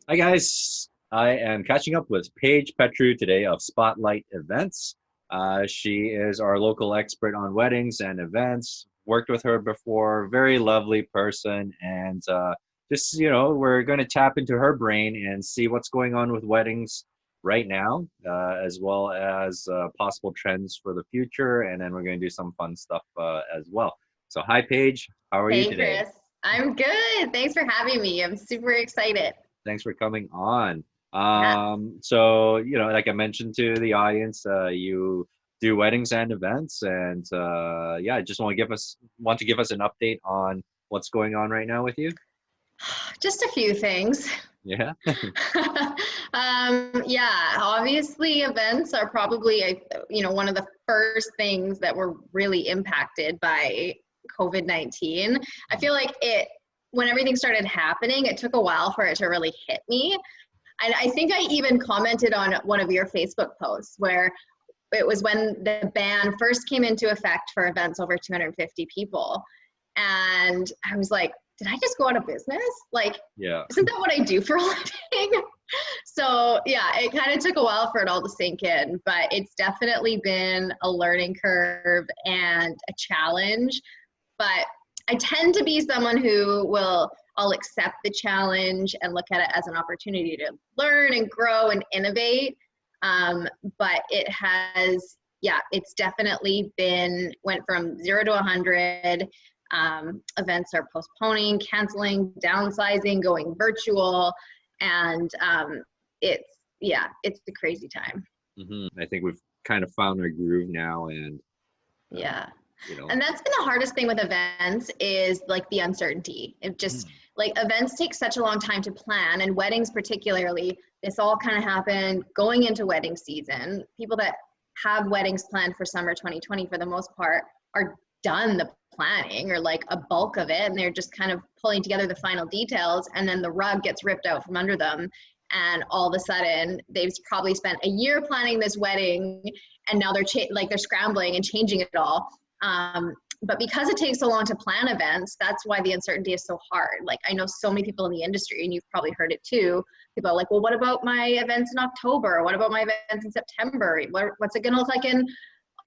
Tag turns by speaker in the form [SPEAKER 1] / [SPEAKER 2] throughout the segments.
[SPEAKER 1] Hi guys, I am catching up with Paige Petriw today of Spotlight Events. She is our local expert on weddings and events. Worked with her before, very lovely person, and we're going to tap into her brain and see what's going on with weddings right now, as well as possible trends for the future, and then we're going to do some fun stuff as well. So, hi Paige, how are you
[SPEAKER 2] Hey,
[SPEAKER 1] today?
[SPEAKER 2] Chris. I'm good. Thanks for having me. I'm super excited.
[SPEAKER 1] Thanks for coming on.
[SPEAKER 2] Yeah.
[SPEAKER 1] Like I mentioned to the audience, you do weddings and events, and yeah, I just want to give us an update on what's going on right now with you.
[SPEAKER 2] Just a few things.
[SPEAKER 1] Yeah.
[SPEAKER 2] Yeah, obviously events are probably, one of the first things that were really impacted by COVID-19. I feel like when everything started happening, it took a while for it to really hit me. And I think I even commented on one of your Facebook posts where it was when the ban first came into effect for events over 250 people. And I was like, did I just go out of business? Like,
[SPEAKER 1] Yeah.
[SPEAKER 2] isn't that what I do for a living? So yeah, it kind of took a while for it all to sink in, but it's definitely been a learning curve and a challenge. But I tend to be someone I'll accept the challenge and look at it as an opportunity to learn and grow and innovate. But it's definitely went from 0 to 100. Events are postponing, canceling, downsizing, going virtual, and it's a crazy time.
[SPEAKER 1] I think we've kind of found our groove now, and um,
[SPEAKER 2] Yeah.
[SPEAKER 1] you know,
[SPEAKER 2] And that's been the hardest thing with events is like the uncertainty. It just like events take such a long time to plan, and weddings particularly. This all kind of happened going into wedding season. People that have weddings planned for summer 2020 for the most part are done the planning or like a bulk of it, and they're just kind of pulling together the final details, and then the rug gets ripped out from under them, and all of a sudden they've probably spent a year planning this wedding, and now they're scrambling and changing it all. But because it takes so long to plan events, that's why the uncertainty is so hard. Like I know so many people in the industry, and you've probably heard it too. People are like, well, what about my events in October? What about my events in September? What's it going to look like in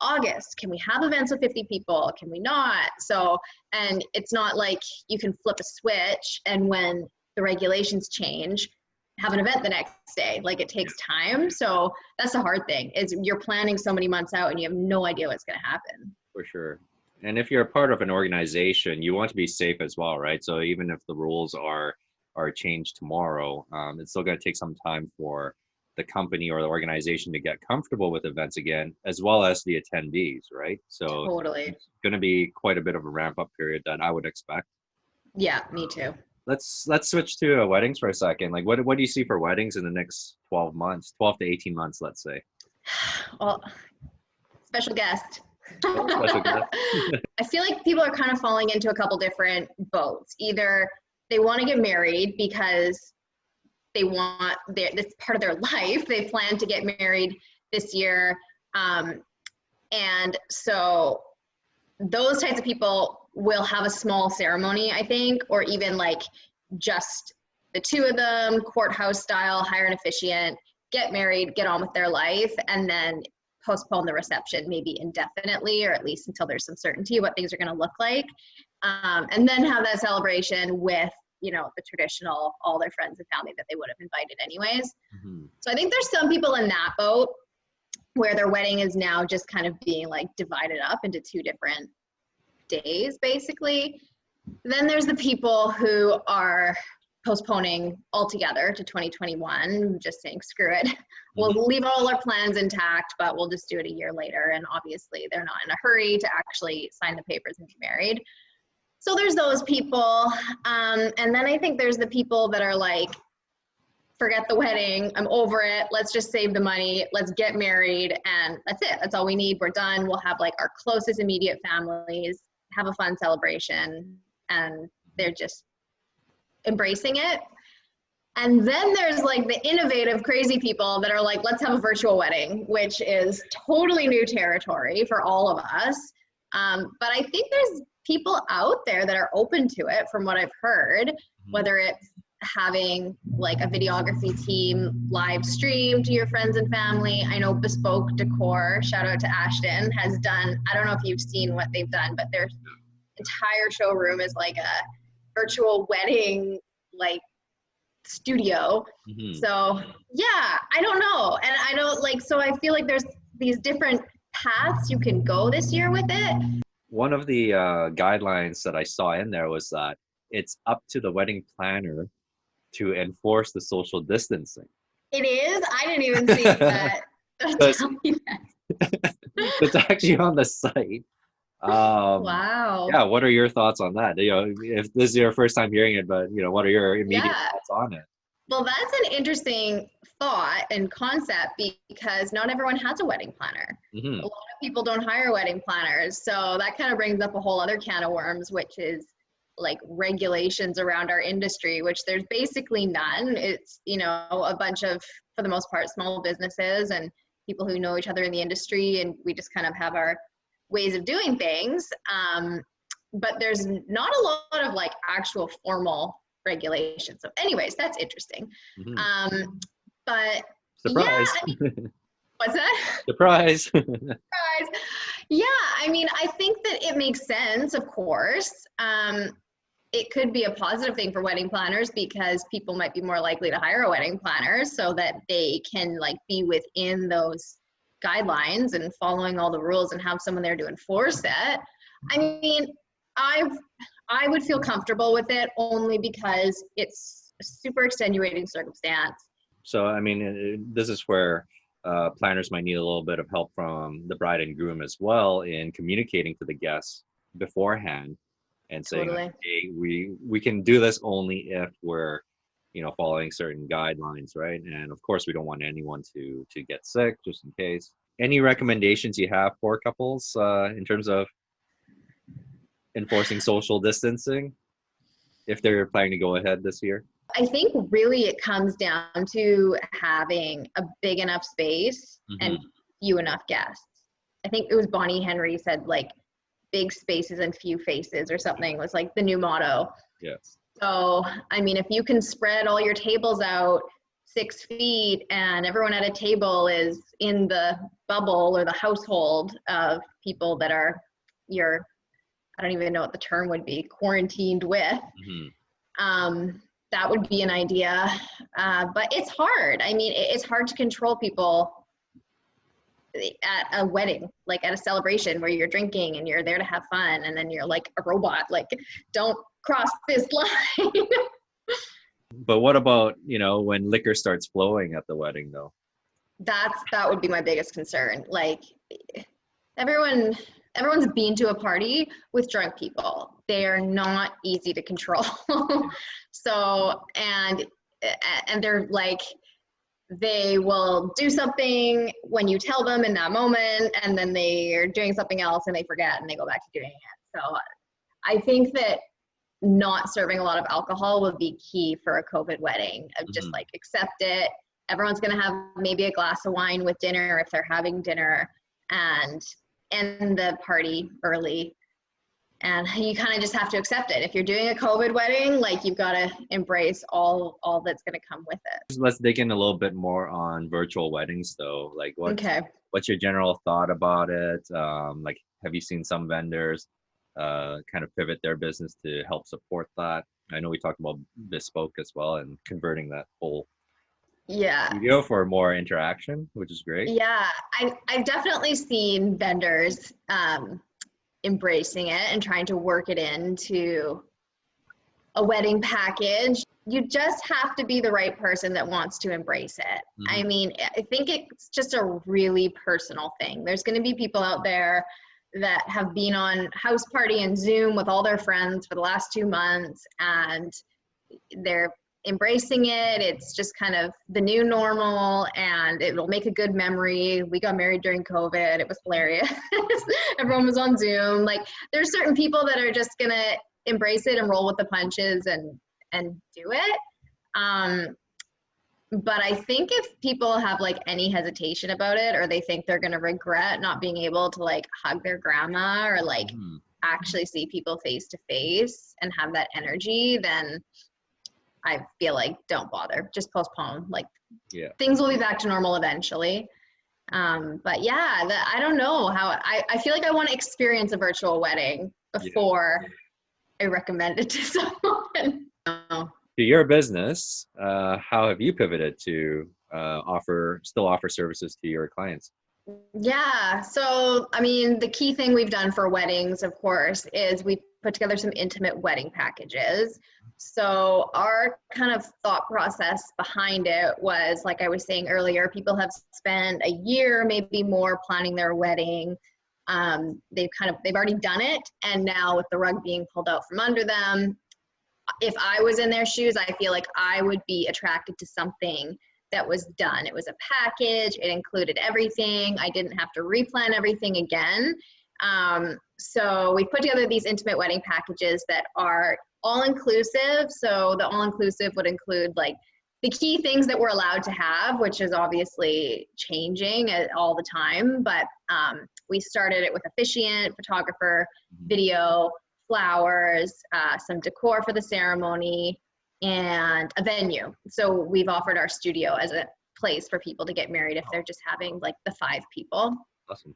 [SPEAKER 2] August? Can we have events with 50 people? Can we not? So, and it's not like you can flip a switch and when the regulations change, have an event the next day. Like it takes time. So that's the hard thing is you're planning so many months out and you have no idea what's going to happen.
[SPEAKER 1] for sure. And if you're a part of an organization, you want to be safe as well, right? So even if the rules are changed tomorrow, it's still going to take some time for the company or the organization to get comfortable with events again, as well as the attendees, right? So
[SPEAKER 2] Totally.
[SPEAKER 1] it's going to be quite a bit of a ramp up period that I would expect.
[SPEAKER 2] Yeah, me too.
[SPEAKER 1] Let's switch to weddings for a second. Like, what do you see for weddings in the next 12 months, 12 to 18 months, let's say?
[SPEAKER 2] Well, special guest.
[SPEAKER 1] Oh, special guest.
[SPEAKER 2] I feel like people are kind of falling into a couple different boats. Either they want to get married because this part of their life. They plan to get married this year. And so those types of people will have a small ceremony, I think, or even like just the two of them, courthouse style, hire an officiant, get married, get on with their life, and then postpone the reception maybe indefinitely, or at least until there's some certainty what things are going to look like. And then have that celebration with, the traditional, all their friends and family that they would have invited anyways.
[SPEAKER 1] Mhm.
[SPEAKER 2] So I think there's some people in that boat where their wedding is now just kind of being like divided up into two different days, basically. Then there's the people who are postponing altogether to 2021, just saying, screw it. We'll leave all our plans intact, but we'll just do it a year later. And obviously they're not in a hurry to actually sign the papers and get married. So there's those people. And then I think there's the people that are like, forget the wedding, I'm over it, let's just save the money, let's get married, and that's it. That's all we need. We're done. We'll have like our closest immediate families, have a fun celebration, and they're just embracing it. And then there's like the innovative, crazy people that are like, let's have a virtual wedding, which is totally new territory for all of us. But I think there's people out there that are open to it from what I've heard, whether it's having like a videography team live stream to your friends and family. I know Bespoke Decor, shout out to Ashton, has done, I don't know if you've seen what they've done, but their entire showroom is like a virtual wedding like studio. So yeah, I don't know. And I don't like, so I feel like there's these different paths you can go this year with it.
[SPEAKER 1] One of the guidelines that I saw in there was that it's up to the wedding planner to enforce the social distancing.
[SPEAKER 2] It is? I didn't even see that. Tell me that.
[SPEAKER 1] It's actually on the site.
[SPEAKER 2] Wow.
[SPEAKER 1] Yeah, what are your thoughts on that? You know, if this is your first time hearing it, but you know, what are your immediate thoughts on it?
[SPEAKER 2] Well, that's an interesting thought and concept because not everyone has a wedding planner. A lot of people don't hire wedding planners. So that kind of brings up a whole other can of worms, which is like regulations around our industry, which there's basically none. It's, you know, a bunch of, for the most part, small businesses and people who know each other in the industry. And we just kind of have our ways of doing things. But there's not a lot of like actual formal regulations. So anyways, that's interesting. But
[SPEAKER 1] surprise.
[SPEAKER 2] Yeah, I mean, what's that?
[SPEAKER 1] Surprise.
[SPEAKER 2] Surprise. Yeah, I mean, I think that it makes sense, of course. It could be a positive thing for wedding planners because people might be more likely to hire a wedding planner so that they can like be within those guidelines and following all the rules and have someone there to enforce it. I mean, I would feel comfortable with it only because it's a super extenuating circumstance.
[SPEAKER 1] So, I mean, this is where planners might need a little bit of help from the bride and groom as well in communicating to the guests beforehand and saying, hey, we can do this only if we're, you know, following certain guidelines, right? And of course, we don't want anyone to get sick, just in case. Any recommendations you have for couples in terms of enforcing social distancing if they're planning to go ahead this year?
[SPEAKER 2] I think really it comes down to having a big enough space and few enough guests. I think it was Bonnie Henry said like big spaces and few faces or something was like the new motto.
[SPEAKER 1] Yes.
[SPEAKER 2] So, I mean, if you can spread all your tables out 6 feet and everyone at a table is in the bubble or the household of people that are your, I don't even know what the term would be, quarantined with, that would be an idea. But it's hard. I mean, it's hard to control people at a wedding, like at a celebration where you're drinking and you're there to have fun. And then you're like a robot, like, don't cross this line.
[SPEAKER 1] But what about, you know, when liquor starts flowing at the wedding though? That
[SPEAKER 2] would be my biggest concern. Like everyone's been to a party with drunk people. They are not easy to control. So, and they're like, they will do something when you tell them in that moment, and then they are doing something else and they forget and they go back to doing it. So I think that not serving a lot of alcohol would be key for a COVID wedding. Just like accept it. Everyone's going to have maybe a glass of wine with dinner if they're having dinner, and end the party early. And you kind of just have to accept it. If you're doing a COVID wedding, like you've got to embrace all that's going to come with it.
[SPEAKER 1] Let's dig in a little bit more on virtual weddings though. Like what's your general thought about it? Like, have you seen some vendors kind of pivot their business to help support that? I know we talked about Bespoke as well and converting that whole studio for more interaction, which is great.
[SPEAKER 2] Yeah, I've definitely seen vendors embracing it and trying to work it into a wedding package. You just have to be the right person that wants to embrace it. I mean, I think it's just a really personal thing. There's going to be people out there that have been on House Party and Zoom with all their friends for the last 2 months, and they're embracing it. It's just kind of the new normal, and it'll make a good memory. We got married during COVID. It was hilarious. Everyone was on Zoom. Like, there's certain people that are just gonna embrace it and roll with the punches and do it. But I think if people have like any hesitation about it, or they think they're gonna regret not being able to like hug their grandma or like actually see people face to face and have that energy, then I feel like don't bother, just postpone. Like
[SPEAKER 1] Yeah.
[SPEAKER 2] things will be back to normal eventually. But yeah, I don't know how, I feel like I want to experience a virtual wedding before I recommend it to someone.
[SPEAKER 1] To your business, how have you pivoted to still offer services to your clients?
[SPEAKER 2] Yeah, so I mean, the key thing we've done for weddings, of course, is we put together some intimate wedding packages. So our kind of thought process behind it was, like I was saying earlier, people have spent a year, maybe more, planning their wedding. They've already done it, and now with the rug being pulled out from under them, if I was in their shoes, I feel like I would be attracted to something that was done. It was a package. It included everything. I didn't have to replan everything again. So we put together these intimate wedding packages that are all inclusive. So the all inclusive would include like the key things that we're allowed to have, which is obviously changing all the time. But we started it with officiant, photographer, video, flowers, some decor for the ceremony, and a venue. So we've offered our studio as a place for people to get married if they're just having like the 5 people.
[SPEAKER 1] Awesome.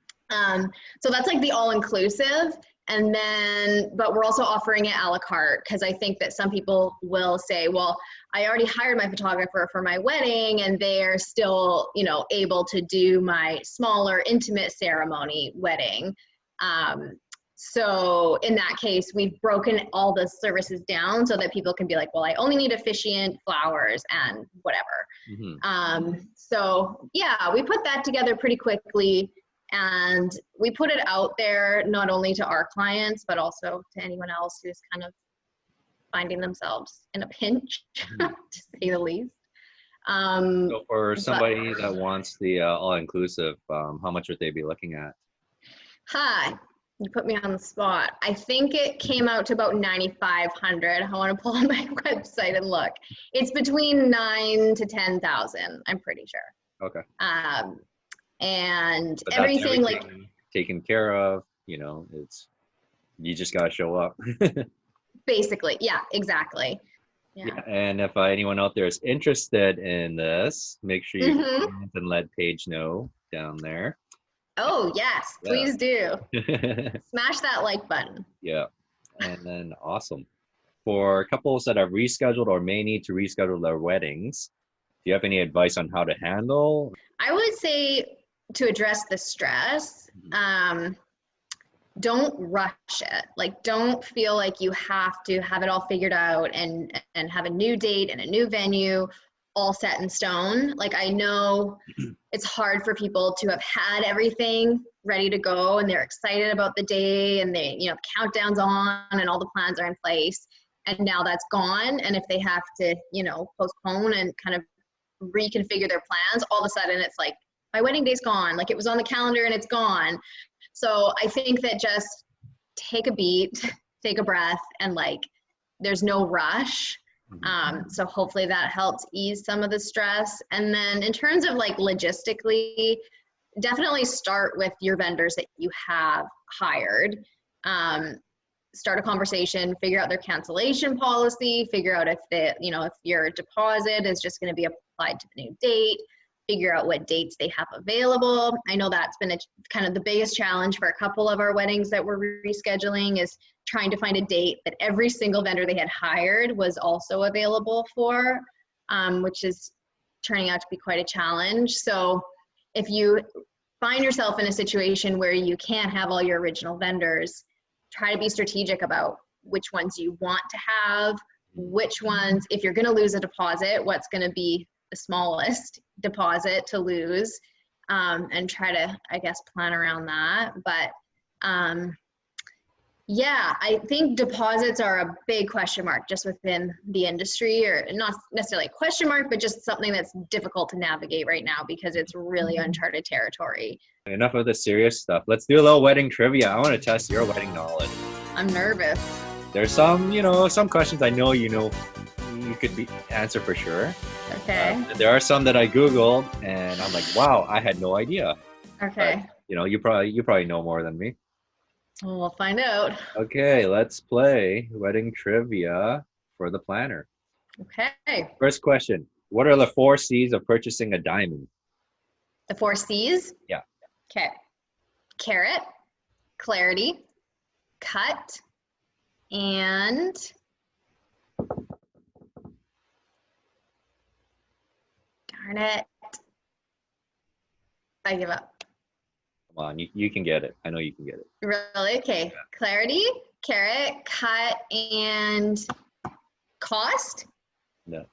[SPEAKER 2] So that's like the all-inclusive. And then, but we're also offering it a la carte, because I think that some people will say, well, I already hired my photographer for my wedding and they're still, you know, able to do my smaller intimate ceremony wedding. So in that case, we've broken all the services down so that people can be like, well, I only need officiant, flowers, and whatever. So yeah, we put that together pretty quickly, and we put it out there not only to our clients, but also to anyone else who's kind of finding themselves in a pinch, to say the least.
[SPEAKER 1] So for somebody that wants the all-inclusive, how much would they be looking at?
[SPEAKER 2] Hi. You put me on the spot. I think it came out to about 9,500. I want to pull on my website and look. It's between 9 to 10,000. I'm pretty sure.
[SPEAKER 1] Okay.
[SPEAKER 2] And
[SPEAKER 1] But that's
[SPEAKER 2] everything like
[SPEAKER 1] taken care of. You know, you just gotta show up.
[SPEAKER 2] basically, yeah, exactly. Yeah.
[SPEAKER 1] And if anyone out there is interested in this, make sure you comment and let Paige know down there.
[SPEAKER 2] Oh, yes, please do. Smash that like button.
[SPEAKER 1] Yeah. And then awesome. For couples that have rescheduled or may need to reschedule their weddings, do you have any advice on how to handle?
[SPEAKER 2] I would say to address the stress, don't rush it. Like, don't feel like you have to have it all figured out and have a new date and a new venue all set in stone. Like, I know it's hard for people to have had everything ready to go and they're excited about the day and they, you know, countdown's on and all the plans are in place, and now that's gone. And if they have to, you know, postpone and kind of reconfigure their plans, all of a sudden it's like, my wedding day's gone. Like, it was on the calendar and it's gone. So I think that just take a beat, take a breath, and like, there's no rush. So hopefully that helps ease some of the stress. And then in terms of like logistically, definitely start with your vendors that you have hired. Start a conversation, figure out their cancellation policy, figure out if if your deposit is just going to be applied to the new date, figure out what dates they have available. I know that's been kind of the biggest challenge for a couple of our weddings that we're rescheduling, is trying to find a date that every single vendor they had hired was also available for, which is turning out to be quite a challenge. So if you find yourself in a situation where you can't have all your original vendors, try to be strategic about which ones you want to have, which ones, if you're going to lose a deposit, what's going to be the smallest deposit to lose, and try to, I guess, plan around that. But yeah, I think deposits are a big question mark just within the industry, or not necessarily a question mark, but just something that's difficult to navigate right now because it's really uncharted territory.
[SPEAKER 1] Enough of the serious stuff. Let's do a little wedding trivia. I want to test your wedding knowledge.
[SPEAKER 2] I'm nervous.
[SPEAKER 1] There's some questions I know you could answer for sure.
[SPEAKER 2] Okay.
[SPEAKER 1] There are some that I Googled and I'm like, wow, I had no idea.
[SPEAKER 2] Okay.
[SPEAKER 1] But, you probably know more than me.
[SPEAKER 2] Well, we'll find out.
[SPEAKER 1] Okay, let's play wedding trivia for the planner.
[SPEAKER 2] Okay.
[SPEAKER 1] First question. What are the 4 C's of purchasing a diamond?
[SPEAKER 2] The 4 C's.
[SPEAKER 1] Yeah.
[SPEAKER 2] Okay. Carat, clarity, cut, and darn it. I give up.
[SPEAKER 1] Come on, you can get it. I know you can get it.
[SPEAKER 2] Really? Okay. Clarity, carat, cut, and cost.
[SPEAKER 1] No.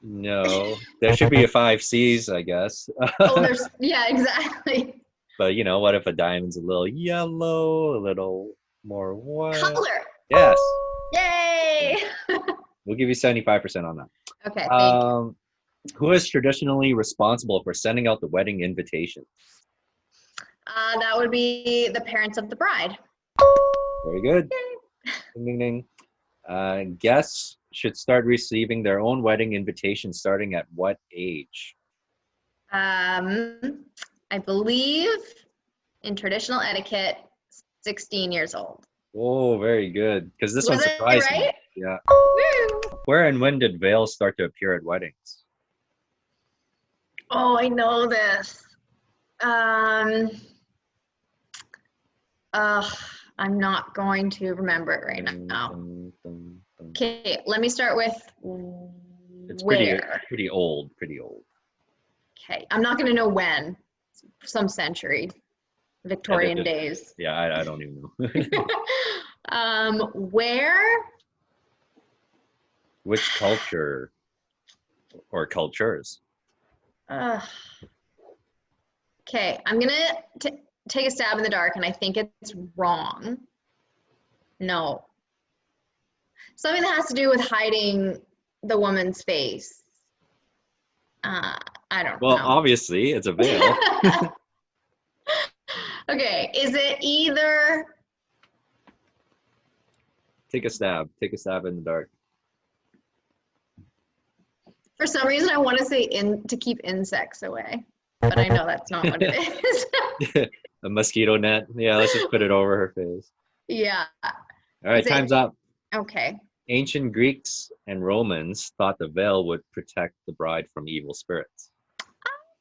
[SPEAKER 1] There should be a 5 C's, I guess.
[SPEAKER 2] Oh, yeah, exactly.
[SPEAKER 1] But what if a diamond's a little yellow, a little more white?
[SPEAKER 2] Color.
[SPEAKER 1] Yes.
[SPEAKER 2] Yay.
[SPEAKER 1] We'll give you 75% on that.
[SPEAKER 2] Okay, thank you.
[SPEAKER 1] Who is traditionally responsible for sending out the wedding invitation?
[SPEAKER 2] That would be the parents of the bride.
[SPEAKER 1] Very good. Ding, ding, ding. Guests should start receiving their own wedding invitation starting at what age?
[SPEAKER 2] I believe in traditional etiquette, 16 years old.
[SPEAKER 1] Oh, very good. Because this one
[SPEAKER 2] Was it
[SPEAKER 1] surprised me.
[SPEAKER 2] right?
[SPEAKER 1] Yeah.
[SPEAKER 2] Woo!
[SPEAKER 1] Where and when did veils start to appear at weddings?
[SPEAKER 2] Oh, I know this. I'm not going to remember it right now. Okay, let me start with
[SPEAKER 1] It's
[SPEAKER 2] where.
[SPEAKER 1] pretty old. Pretty old.
[SPEAKER 2] Okay, I'm not going to know when. Some century, Victorian days.
[SPEAKER 1] Yeah, I don't even know.
[SPEAKER 2] Where?
[SPEAKER 1] Which culture or cultures?
[SPEAKER 2] Okay, I'm gonna take a stab in the dark, and I think it's wrong. No. Something that has to do with hiding the woman's face. I don't know.
[SPEAKER 1] Well, obviously, it's a veil.
[SPEAKER 2] Okay, is it either?
[SPEAKER 1] Take a stab. Take a stab in the dark.
[SPEAKER 2] For some reason, I want to say to keep insects away, but I know that's not what it is.
[SPEAKER 1] A mosquito net. Yeah, let's just put it over her face.
[SPEAKER 2] Yeah.
[SPEAKER 1] All right, time's up.
[SPEAKER 2] Okay.
[SPEAKER 1] Ancient Greeks and Romans thought the veil would protect the bride from evil spirits.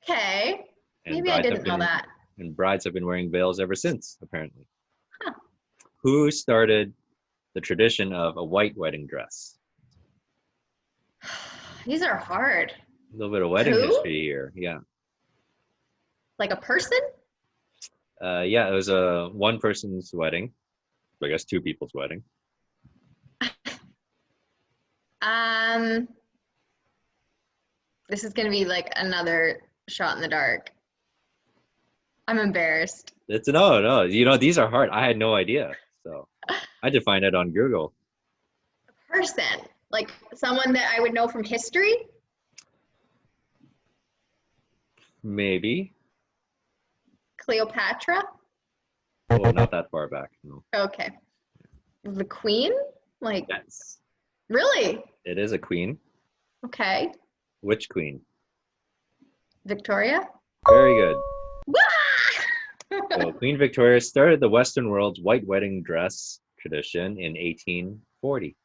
[SPEAKER 2] Okay. Maybe I didn't know that.
[SPEAKER 1] And brides have been wearing veils ever since, apparently.
[SPEAKER 2] Huh.
[SPEAKER 1] Who started the tradition of a white wedding dress?
[SPEAKER 2] These are hard.
[SPEAKER 1] A little bit of wedding history here. Yeah.
[SPEAKER 2] Like a person?
[SPEAKER 1] Yeah, it was a one person's wedding. I guess 2 people's wedding.
[SPEAKER 2] This is gonna be like another shot in the dark. I'm embarrassed.
[SPEAKER 1] No. These are hard. I had no idea. So I had to find it on Google.
[SPEAKER 2] A person, like someone that I would know from history?
[SPEAKER 1] Maybe.
[SPEAKER 2] Cleopatra?
[SPEAKER 1] Oh, not that far back. No.
[SPEAKER 2] Okay. The queen? Like,
[SPEAKER 1] Yes.
[SPEAKER 2] Really?
[SPEAKER 1] It is a queen.
[SPEAKER 2] Okay.
[SPEAKER 1] Which queen?
[SPEAKER 2] Victoria?
[SPEAKER 1] Very good. So Queen Victoria started the Western world's white wedding dress tradition in 1840.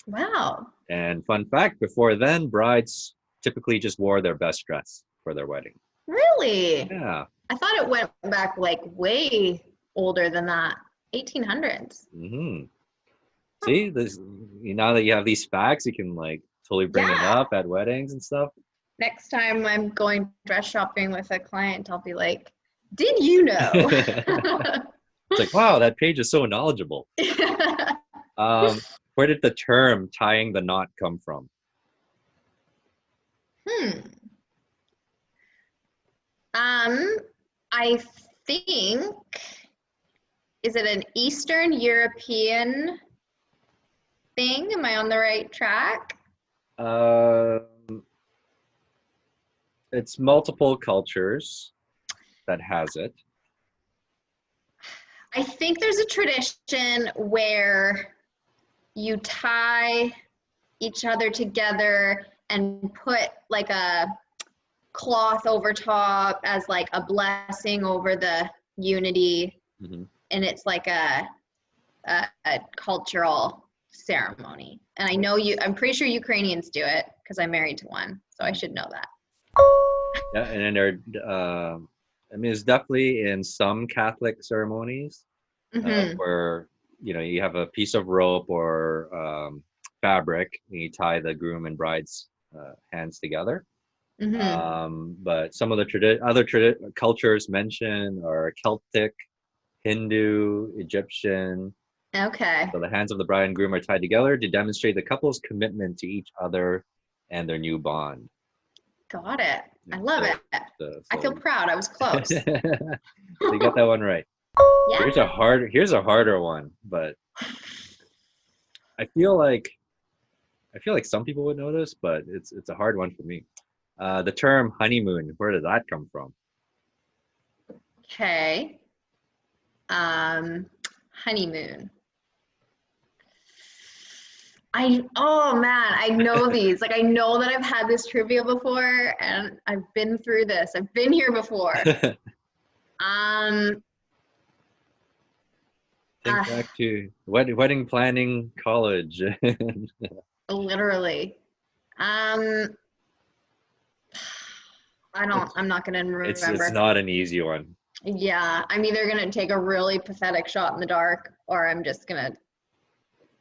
[SPEAKER 2] Wow.
[SPEAKER 1] And fun fact, before then, brides typically just wore their best dress for their wedding.
[SPEAKER 2] Really?
[SPEAKER 1] Yeah.
[SPEAKER 2] I thought it went back like way older than that. 1800s.
[SPEAKER 1] Mm-hmm. See, now that you have these facts, you can like totally bring it up at weddings and stuff.
[SPEAKER 2] Next time I'm going dress shopping with a client, I'll be like, did you know?
[SPEAKER 1] It's like, wow, that Paige is so knowledgeable. Where did the term tying the knot come from?
[SPEAKER 2] I think, is it an Eastern European thing? Am I on the right track?
[SPEAKER 1] It's multiple cultures that has it.
[SPEAKER 2] I think there's a tradition where you tie each other together and put like a cloth over top as like a blessing over the unity. Mm-hmm. And it's like a cultural ceremony. And I know I'm pretty sure Ukrainians do it because I'm married to one, so I should know that.
[SPEAKER 1] Yeah, and then I mean, it's definitely in some Catholic ceremonies
[SPEAKER 2] Mm-hmm.
[SPEAKER 1] where, you have a piece of rope or fabric, and you tie the groom and bride's hands together.
[SPEAKER 2] Mm-hmm.
[SPEAKER 1] But some of the cultures mentioned are Celtic, Hindu, Egyptian.
[SPEAKER 2] Okay.
[SPEAKER 1] So the hands of the bride and groom are tied together to demonstrate the couple's commitment to each other and their new bond.
[SPEAKER 2] Got it.
[SPEAKER 1] Yeah,
[SPEAKER 2] I love
[SPEAKER 1] so,
[SPEAKER 2] it.
[SPEAKER 1] so,
[SPEAKER 2] I feel
[SPEAKER 1] so,
[SPEAKER 2] proud. I was close.
[SPEAKER 1] so you got that one right.
[SPEAKER 2] Yeah.
[SPEAKER 1] Here's a harder one, but I feel like some people would know this, but it's a hard one for me. The term honeymoon, where did that come from?
[SPEAKER 2] Okay. Honeymoon. Oh man, I know these. Like I know that I've had this trivia before and I've been through this. I've been here before. Um
[SPEAKER 1] Think back to wedding planning college.
[SPEAKER 2] Literally. Um I'm not gonna
[SPEAKER 1] It's
[SPEAKER 2] remember.
[SPEAKER 1] not an easy one.
[SPEAKER 2] Yeah, I'm either gonna take a really pathetic shot in the dark or I'm just gonna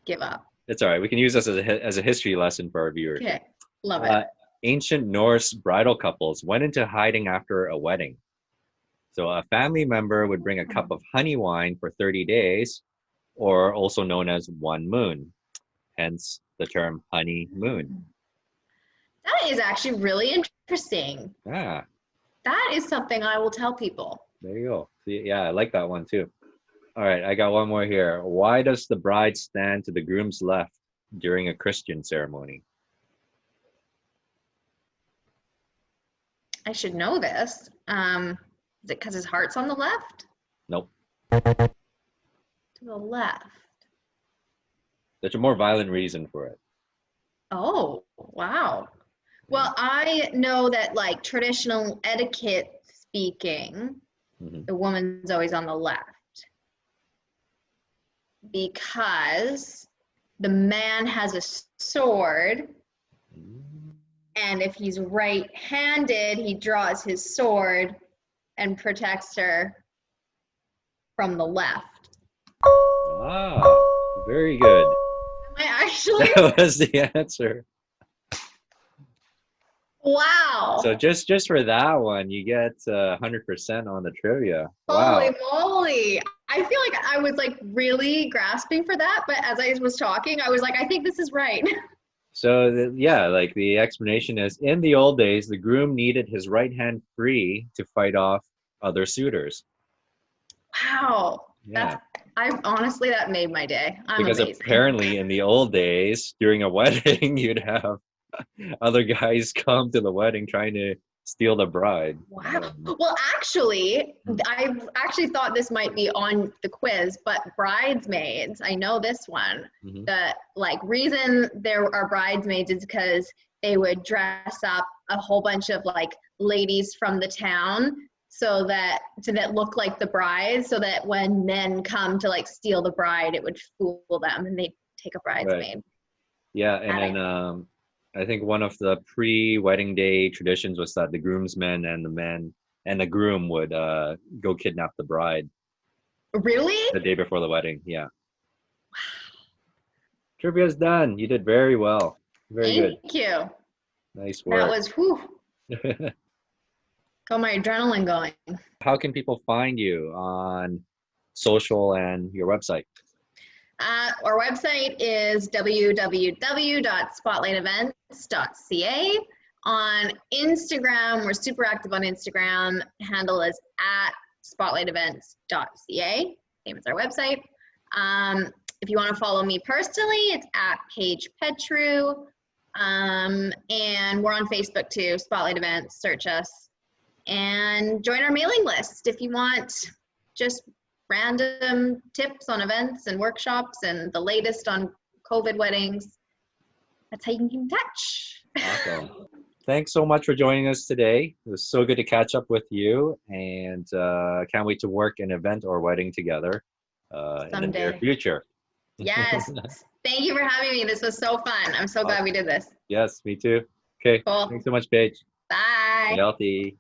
[SPEAKER 2] give up.
[SPEAKER 1] It's all right. We can use this as a history lesson for our viewers.
[SPEAKER 2] Okay, love it.
[SPEAKER 1] Uh, Ancient Norse bridal couples went into hiding after a wedding. So a family member would bring a cup of honey wine for 30 days, or also known as one moon, hence the term honeymoon.
[SPEAKER 2] That is actually really interesting.
[SPEAKER 1] Ah,
[SPEAKER 2] That is something I will tell people.
[SPEAKER 1] there you go. See, yeah, I like that one too. All right, I got one more here. Why does the bride stand to the groom's left during a Christian ceremony?
[SPEAKER 2] I should know this. Is it because his heart's on the left?
[SPEAKER 1] Nope.
[SPEAKER 2] To the left.
[SPEAKER 1] There's a more violent reason for it.
[SPEAKER 2] Oh, wow. Well, I know that like traditional etiquette speaking,
[SPEAKER 1] Mhm.
[SPEAKER 2] the woman's always on the left because the man has a sword, and if he's right-handed, he draws his sword and protects her from the left.
[SPEAKER 1] Ah, very good.
[SPEAKER 2] Am I actually?
[SPEAKER 1] That was the answer. So
[SPEAKER 2] Wow.
[SPEAKER 1] just for that one, you get 100% on the trivia.
[SPEAKER 2] Holy
[SPEAKER 1] Wow.
[SPEAKER 2] moly. I feel like I was like really grasping for that, but as I was talking, I was like, I think this is right.
[SPEAKER 1] So yeah, like the explanation is in the old days, the groom needed his right hand free to fight off other suitors.
[SPEAKER 2] Wow.
[SPEAKER 1] Yeah.
[SPEAKER 2] That made my day. I'm
[SPEAKER 1] Because
[SPEAKER 2] amazing.
[SPEAKER 1] apparently in the old days, during a wedding, you'd have other guys come to the wedding trying to steal the bride.
[SPEAKER 2] Wow. Well, actually, I actually thought this might be on the quiz, but bridesmaids, I know this one.
[SPEAKER 1] Mm-hmm.
[SPEAKER 2] The like reason there are bridesmaids is because they would dress up a whole bunch of like ladies from the town so that look like the bride, so that when men come to like steal the bride, it would fool them and they'd take a bridesmaid.
[SPEAKER 1] Right. Yeah, and then I think one of the pre-wedding day traditions was that the groomsmen and the groom would go kidnap the bride
[SPEAKER 2] Really?
[SPEAKER 1] the day before the wedding. Yeah. Trivia's done. You did very well. Very good.
[SPEAKER 2] Thank you.
[SPEAKER 1] Nice
[SPEAKER 2] That
[SPEAKER 1] work.
[SPEAKER 2] was whew. Got my adrenaline going.
[SPEAKER 1] How can people find you on social and your website?
[SPEAKER 2] Our website is www.spotlightevents.ca. On Instagram, we're super active on Instagram. Handle is at spotlightevents.ca. Same as our website. If you want to follow me personally, it's at Paige Petriw. And we're on Facebook too, Spotlight Events. Search us. And join our mailing list if you want just random tips on events and workshops and the latest on COVID weddings. That's how you can keep in touch.
[SPEAKER 1] Awesome. Thanks so much for joining us today. It was so good to catch up with you, and can't wait to work an event or wedding together in the near
[SPEAKER 2] Someday.
[SPEAKER 1] future.
[SPEAKER 2] Yes. Thank you for having me. This was so fun. I'm so glad we did this.
[SPEAKER 1] Yes, me too. Okay.
[SPEAKER 2] Cool.
[SPEAKER 1] Thanks so much, Paige. Stay
[SPEAKER 2] Bye.
[SPEAKER 1] healthy.